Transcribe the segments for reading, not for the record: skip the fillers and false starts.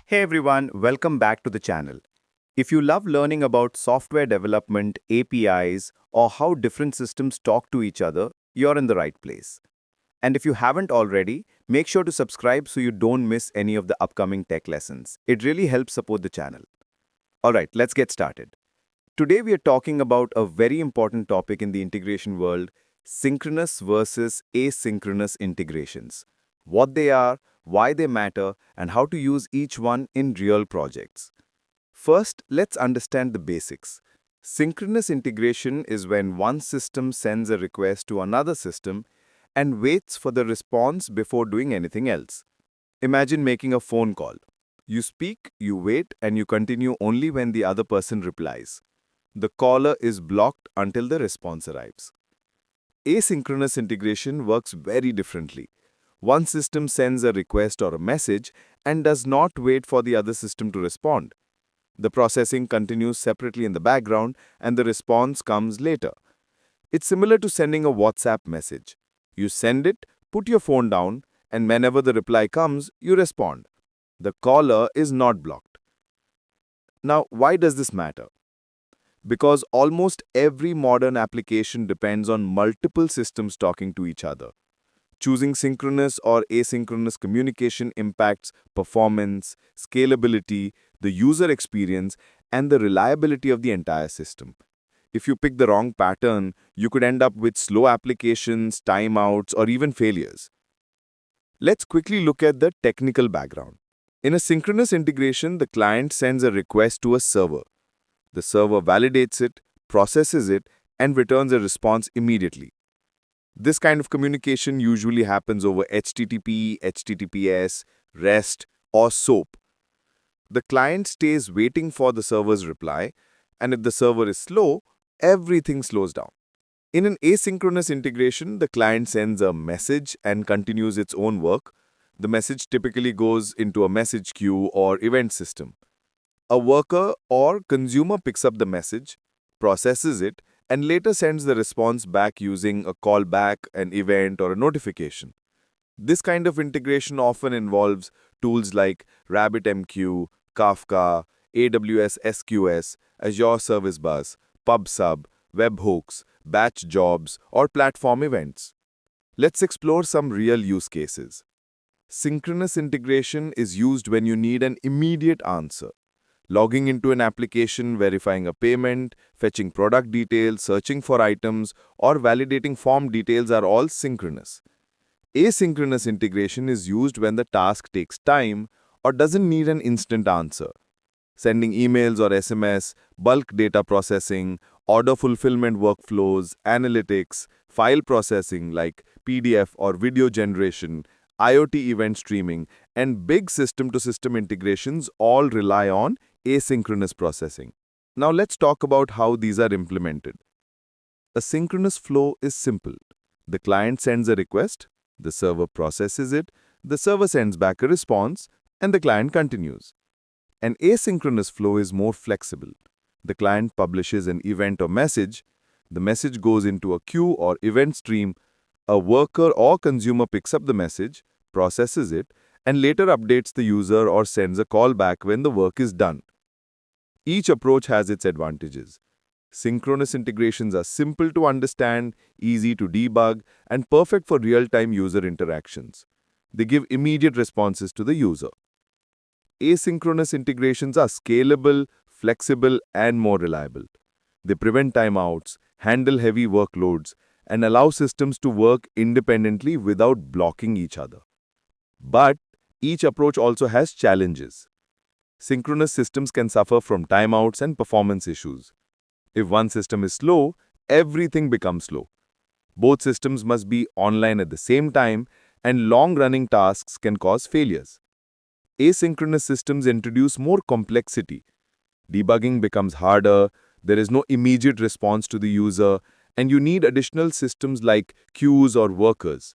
Hey everyone, welcome back to the channel. If you love learning about software development, APIs, or how different systems talk to each other, you're in the right place. And if you haven't already, make sure to subscribe so you don't miss any of the upcoming tech lessons. It really helps support the channel. Alright, let's get started. Today we are talking about a very important topic in the integration world, synchronous versus asynchronous integrations. What they are, why they matter, and how to use each one in real projects. First, let's understand the basics. Synchronous integration is when one system sends a request to another system and waits for the response before doing anything else. Imagine making a phone call. You speak, you wait, and you continue only when the other person replies. The caller is blocked until the response arrives. Asynchronous integration works very differently. One system sends a request or a message and does not wait for the other system to respond. The processing continues separately in the background and the response comes later. It's similar to sending a WhatsApp message. You send it, put your phone down, and whenever the reply comes, you respond. The caller is not blocked. Now, why does this matter? Because almost every modern application depends on multiple systems talking to each other. Choosing synchronous or asynchronous communication impacts performance, scalability, the user experience, and the reliability of the entire system. If you pick the wrong pattern, you could end up with slow applications, timeouts, or even failures. Let's quickly look at the technical background. In a synchronous integration, the client sends a request to a server. The server validates it, processes it, and returns a response immediately. This kind of communication usually happens over HTTP, HTTPS, REST, or SOAP. The client stays waiting for the server's reply, and if the server is slow, everything slows down. In an asynchronous integration, the client sends a message and continues its own work. The message typically goes into a message queue or event system. A worker or consumer picks up the message, processes it, and later sends the response back using a callback, an event, or a notification. This kind of integration often involves tools like RabbitMQ, Kafka, AWS SQS, Azure Service Bus, PubSub, webhooks, batch jobs, or platform events. Let's explore some real use cases. Synchronous integration is used when you need an immediate answer. Logging into an application, verifying a payment, fetching product details, searching for items, or validating form details are all synchronous. Asynchronous integration is used when the task takes time or doesn't need an instant answer. Sending emails or SMS, bulk data processing, order fulfillment workflows, analytics, file processing like PDF or video generation, IoT event streaming, and big system-to-system integrations all rely on asynchronous processing. Now let's talk about how these are implemented. A synchronous flow is simple. The client sends a request, the server processes it, the server sends back a response, and the client continues. An asynchronous flow is more flexible. The client publishes an event or message, the message goes into a queue or event stream, a worker or consumer picks up the message, processes it, and later updates the user or sends a callback when the work is done. Each approach has its advantages. Synchronous integrations are simple to understand, easy to debug, and perfect for real-time user interactions. They give immediate responses to the user. Asynchronous integrations are scalable, flexible, and more reliable. They prevent timeouts, handle heavy workloads, and allow systems to work independently without blocking each other. But each approach also has challenges. Synchronous systems can suffer from timeouts and performance issues. If one system is slow, everything becomes slow. Both systems must be online at the same time, and long-running tasks can cause failures. Asynchronous systems introduce more complexity. Debugging becomes harder, there is no immediate response to the user, and you need additional systems like queues or workers.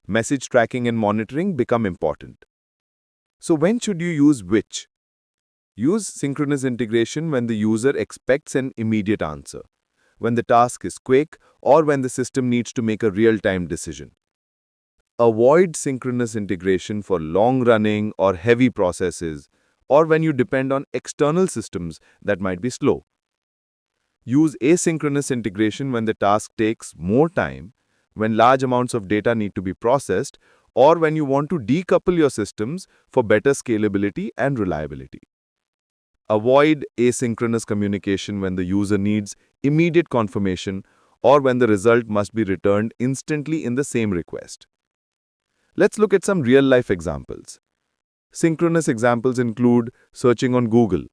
Message tracking and monitoring become important. So when should you use which? Use synchronous integration when the user expects an immediate answer, when the task is quick, or when the system needs to make a real-time decision. Avoid synchronous integration for long-running or heavy processes or when you depend on external systems that might be slow. Use asynchronous integration when the task takes more time, when large amounts of data need to be processed, or when you want to decouple your systems for better scalability and reliability. Avoid asynchronous communication when the user needs immediate confirmation or when the result must be returned instantly in the same request. Let's look at some real-life examples. Synchronous examples include searching on Google,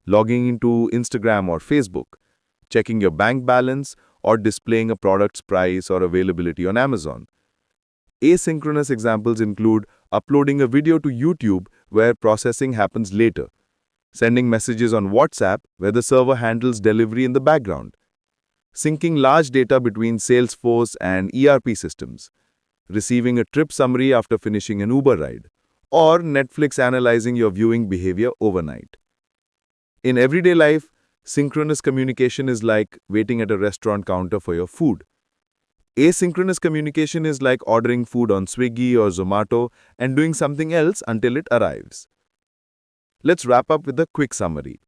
logging into Instagram or Facebook, checking your bank balance, or displaying a product's price or availability on Amazon. Asynchronous examples include uploading a video to YouTube where processing happens later, sending messages on WhatsApp where the server handles delivery in the background, syncing large data between Salesforce and ERP systems, receiving a trip summary after finishing an Uber ride, or Netflix analyzing your viewing behavior overnight. In everyday life, synchronous communication is like waiting at a restaurant counter for your food. Asynchronous communication is like ordering food on Swiggy or Zomato and doing something else until it arrives. Let's wrap up with a quick summary.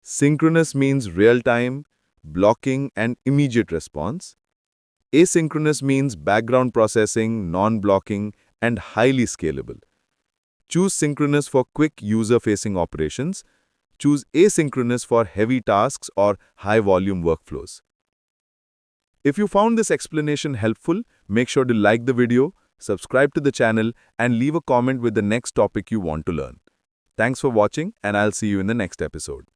Synchronous means real-time, blocking, and immediate response. Asynchronous means background processing, non-blocking, and highly scalable. Choose synchronous for quick user-facing operations. Choose asynchronous for heavy tasks or high-volume workflows. If you found this explanation helpful, make sure to like the video, subscribe to the channel, and leave a comment with the next topic you want to learn. Thanks for watching, and I'll see you in the next episode.